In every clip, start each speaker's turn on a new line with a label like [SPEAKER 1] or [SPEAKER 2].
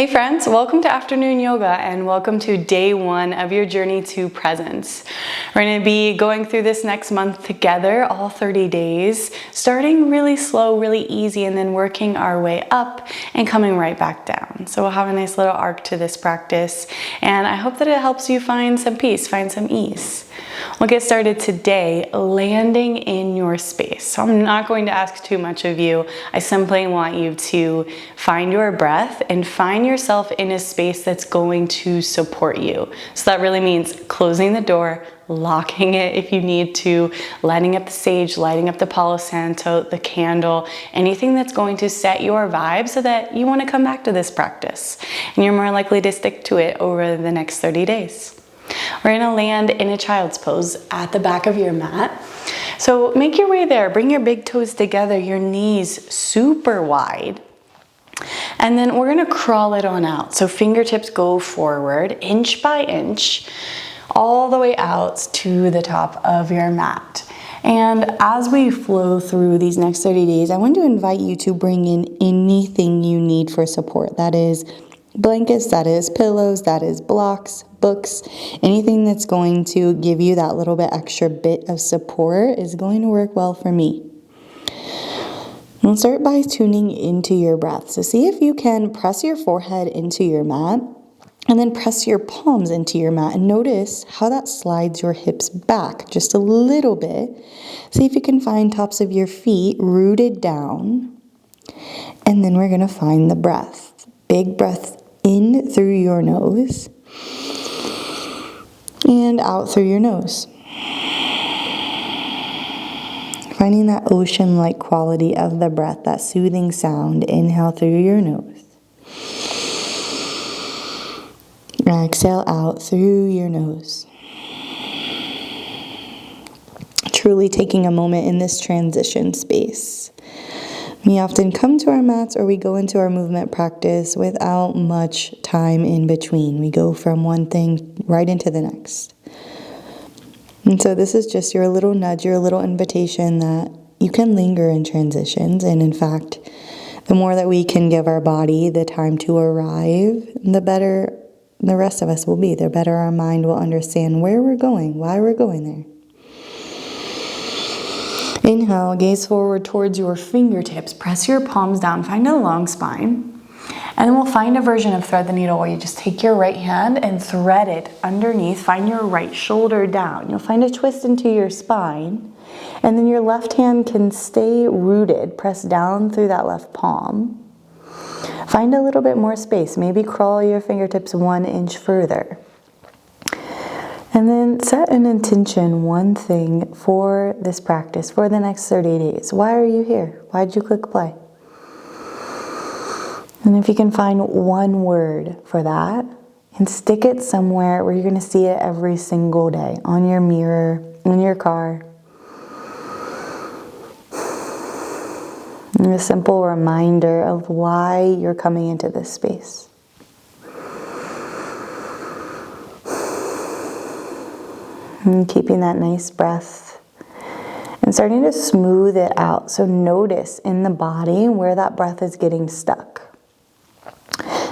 [SPEAKER 1] Hey friends, welcome to Afternoon Yoga and welcome to day one of your journey to presence. We're going to be going through this next month together, all 30 days, starting really slow, really easy, and then working our way up and coming right back down. So we'll have a nice little arc to this practice, and I hope that it helps you find some peace, find some ease. We'll get started today landing in your space. So I'm not going to ask too much of you. I simply want you to find your breath and find yourself in a space that's going to support you. So that really means closing the door, locking it if you need to, lighting up the sage, lighting up the Palo Santo, the candle, anything that's going to set your vibe so that you want to come back to this practice and you're more likely to stick to it over the next 30 days. We're going to land in a child's pose at the back of your mat. So make your way there. Bring your big toes together, your knees super wide. And then we're going to crawl it on out. So fingertips go forward, inch by inch, all the way out to the top of your mat. And as we flow through these next 30 days, I want to invite you to bring in anything you need for support. That is blankets, that is pillows, that is blocks, books, anything that's going to give you that little bit extra bit of support is going to work well for me. We'll start by tuning into your breath. So see if you can press your forehead into your mat and then press your palms into your mat and notice how that slides your hips back just a little bit. See if you can find tops of your feet rooted down, and then we're going to find the breath. Big breath in through your nose and out through your nose. Finding that ocean-like quality of the breath, that soothing sound. Inhale through your nose. Exhale out through your nose. Truly taking a moment in this transition space. We often come to our mats or we go into our movement practice without much time in between. We go from one thing right into the next. And so this is just your little nudge, your little invitation that you can linger in transitions. And in fact, the more that we can give our body the time to arrive, the better the rest of us will be. The better our mind will understand where we're going, why we're going there. Inhale, gaze forward towards your fingertips. Press your palms down, find a long spine. And then we'll find a version of thread the needle where you just take your right hand and thread it underneath. Find your right shoulder down. You'll find a twist into your spine. And then your left hand can stay rooted. Press down through that left palm. Find a little bit more space. Maybe crawl your fingertips 1 inch further. And then set an intention, one thing for this practice for the next 30 days. Why are you here? Why did you click play? And if you can find one word for that and stick it somewhere where you're going to see it every single day, on your mirror, in your car. And a simple reminder of why you're coming into this space. And keeping that nice breath and starting to smooth it out. So notice in the body where that breath is getting stuck.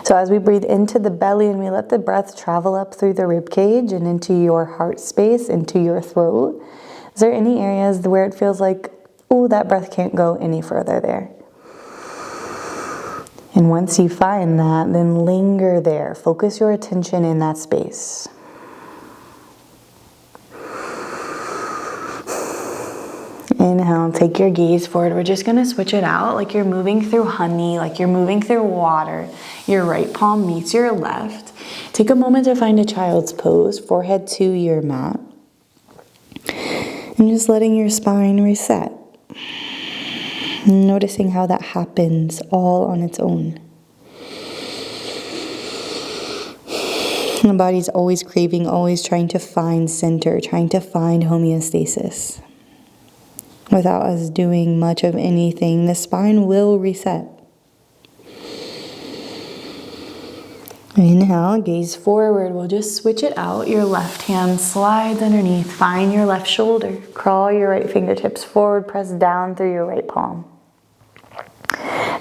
[SPEAKER 1] So as we breathe into the belly and we let the breath travel up through the rib cage and into your heart space, into your throat, is there any areas where it feels like, oh, that breath can't go any further there? And once you find that, then linger there. Focus your attention in that space. Inhale, take your gaze forward. We're just going to switch it out like you're moving through honey, like you're moving through water. Your right palm meets your left. Take a moment to find a child's pose, forehead to your mat. And just letting your spine reset. Noticing how that happens all on its own. The body's always craving, always trying to find center, trying to find homeostasis. Without us doing much of anything, the spine will reset. Inhale, gaze forward. We'll just switch it out. Your left hand slides underneath. Find your left shoulder. Crawl your right fingertips forward. Press down through your right palm.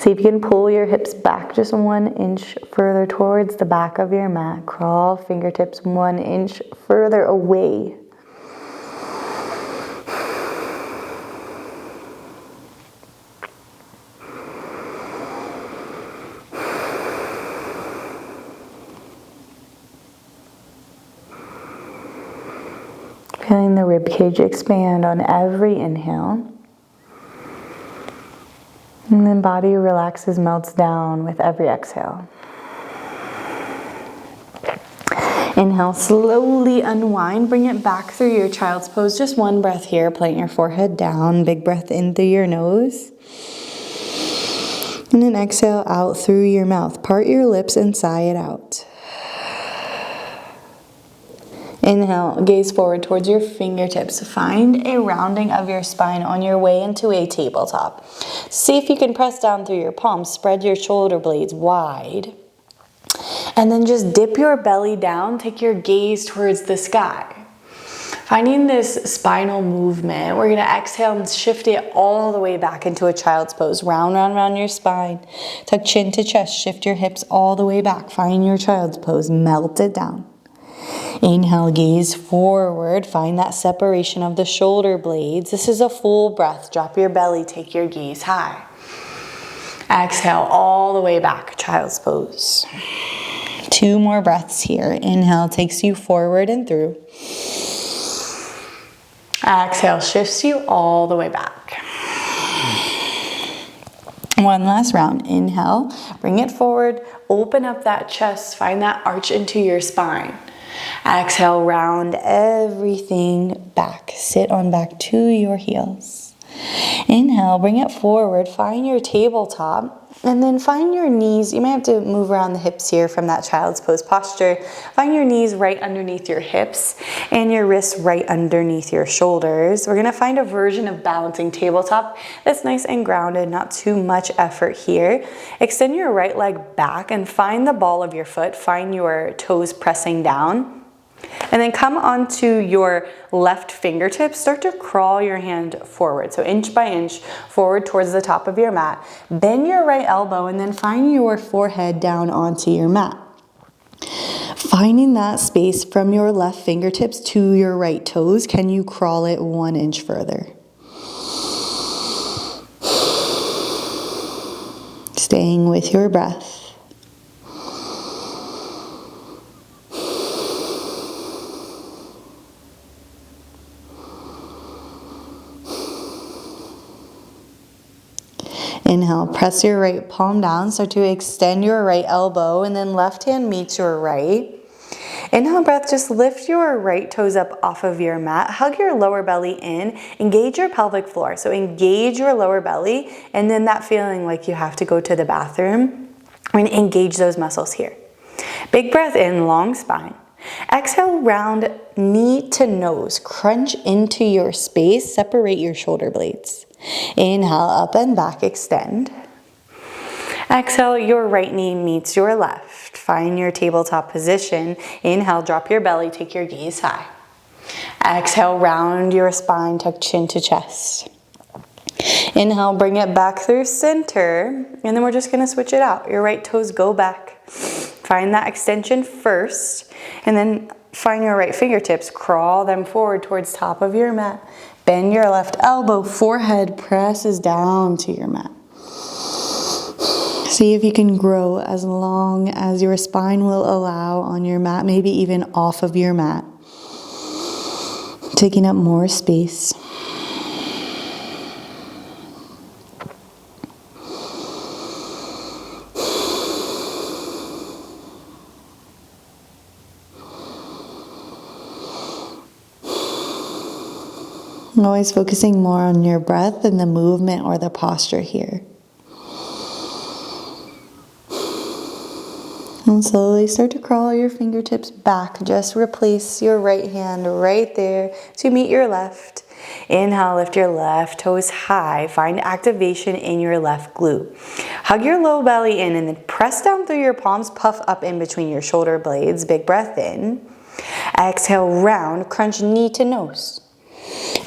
[SPEAKER 1] See See if you can pull your hips back just 1 inch further towards the back of your mat. Crawl fingertips 1 inch further away. Feeling the ribcage expand on every inhale. And then body relaxes, melts down with every exhale. Inhale, slowly unwind, bring it back through your child's pose. Just one breath here, plant your forehead down, big breath in through your nose. And then exhale out through your mouth. Part your lips and sigh it out. Inhale, gaze forward towards your fingertips. Find a rounding of your spine on your way into a tabletop. See if you can press down through your palms. Spread your shoulder blades wide. And then just dip your belly down. Take your gaze towards the sky. Finding this spinal movement, we're going to exhale and shift it all the way back into a child's pose. Round, round, round your spine. Tuck chin to chest. Shift your hips all the way back. Find your child's pose. Melt it down. Inhale, gaze forward. Find that separation of the shoulder blades. This is a full breath. Drop your belly, take your gaze high. Exhale all the way back, child's pose. 2 more breaths here. Inhale takes you forward and through. Exhale shifts you all the way back. One last round. Inhale, bring it forward. Open up that chest. Find that arch into your spine. Exhale, round everything back. Sit on back to your heels. Inhale, bring it forward. Find your tabletop. And then find your knees. You might have to move around the hips here from that child's pose posture. Find your knees right underneath your hips and your wrists right underneath your shoulders. We're going to find a version of balancing tabletop that's nice and grounded, not too much effort here. Extend your right leg back and find the ball of your foot. Find your toes pressing down. And then come onto your left fingertips. Start to crawl your hand forward. So inch by inch forward towards the top of your mat. Bend your right elbow and then find your forehead down onto your mat. Finding that space from your left fingertips to your right toes, can you crawl it 1 inch further? Staying with your breath. Inhale, press your right palm down. Start to extend your right elbow and then left hand meets your right. Inhale breath, just lift your right toes up off of your mat. Hug your lower belly in. Engage your pelvic floor. So engage your lower belly and then that feeling like you have to go to the bathroom. We're going to engage those muscles here. Big breath in, long spine. Exhale, round knee to nose. Crunch into your space. Separate your shoulder blades. Inhale, up and back, extend. Exhale, your right knee meets your left. Find your tabletop position. Inhale, drop your belly, take your gaze high. Exhale, round your spine, tuck chin to chest. Inhale, bring it back through center, and then we're just gonna switch it out. Your right toes go back. Find that extension first, and then find your right fingertips. Crawl them forward towards top of your mat. Bend your left elbow, forehead presses down to your mat. See if you can grow as long as your spine will allow on your mat, maybe even off of your mat. Taking up more space. Always focusing more on your breath than the movement or the posture here. And slowly start to crawl your fingertips back. Just replace your right hand right there to meet your left. Inhale, lift your left toes high. Find activation in your left glute. Hug your low belly in and then press down through your palms. Puff up in between your shoulder blades. Big breath in. Exhale, round. Crunch knee to nose.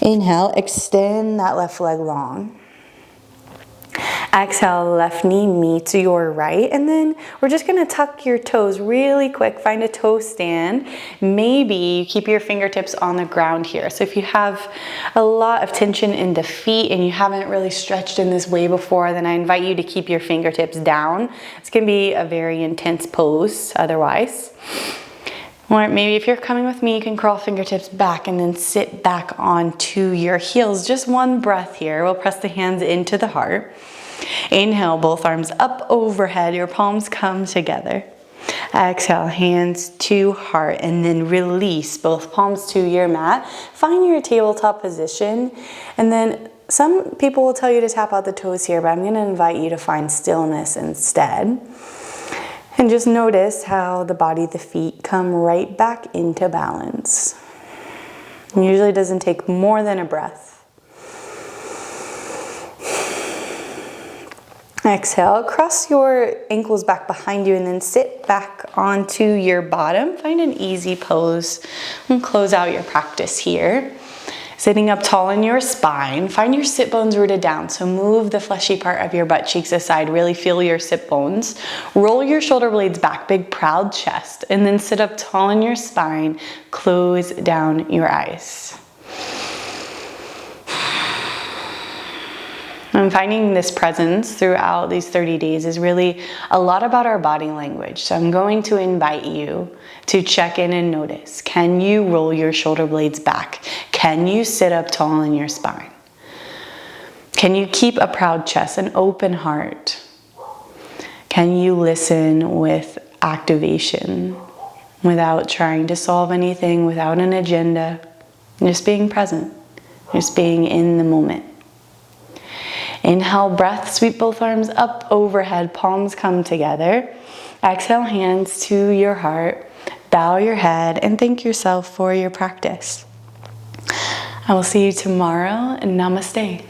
[SPEAKER 1] Inhale, extend that left leg long. Exhale, left knee meets your right, and then we're just gonna tuck your toes really quick. Find a toe stand. Maybe you keep your fingertips on the ground here. So if you have a lot of tension in the feet and you haven't really stretched in this way before, then I invite you to keep your fingertips down. It's gonna be a very intense pose otherwise. Or maybe if you're coming with me, you can crawl fingertips back and then sit back onto your heels. Just one breath here. We'll press the hands into the heart. Inhale, both arms up overhead. Your palms come together. Exhale, hands to heart, and then release both palms to your mat. Find your tabletop position, and then some people will tell you to tap out the toes here, but I'm going to invite you to find stillness instead. And just notice how the body, the feet come right back into balance. It usually doesn't take more than a breath. Exhale, cross your ankles back behind you and then sit back onto your bottom. Find an easy pose and close out your practice here. Sitting up tall in your spine, find your sit bones rooted down. So move the fleshy part of your butt cheeks aside, really feel your sit bones. Roll your shoulder blades back, big proud chest, and then sit up tall in your spine, close down your eyes. I'm finding this presence throughout these 30 days is really a lot about our body language. So I'm going to invite you to check in and notice. Can you roll your shoulder blades back? Can you sit up tall in your spine? Can you keep a proud chest, an open heart? Can you listen with activation without trying to solve anything, without an agenda? Just being present, just being in the moment. Inhale, breath, sweep both arms up overhead, palms come together. Exhale, hands to your heart, bow your head, and thank yourself for your practice. I will see you tomorrow, and namaste.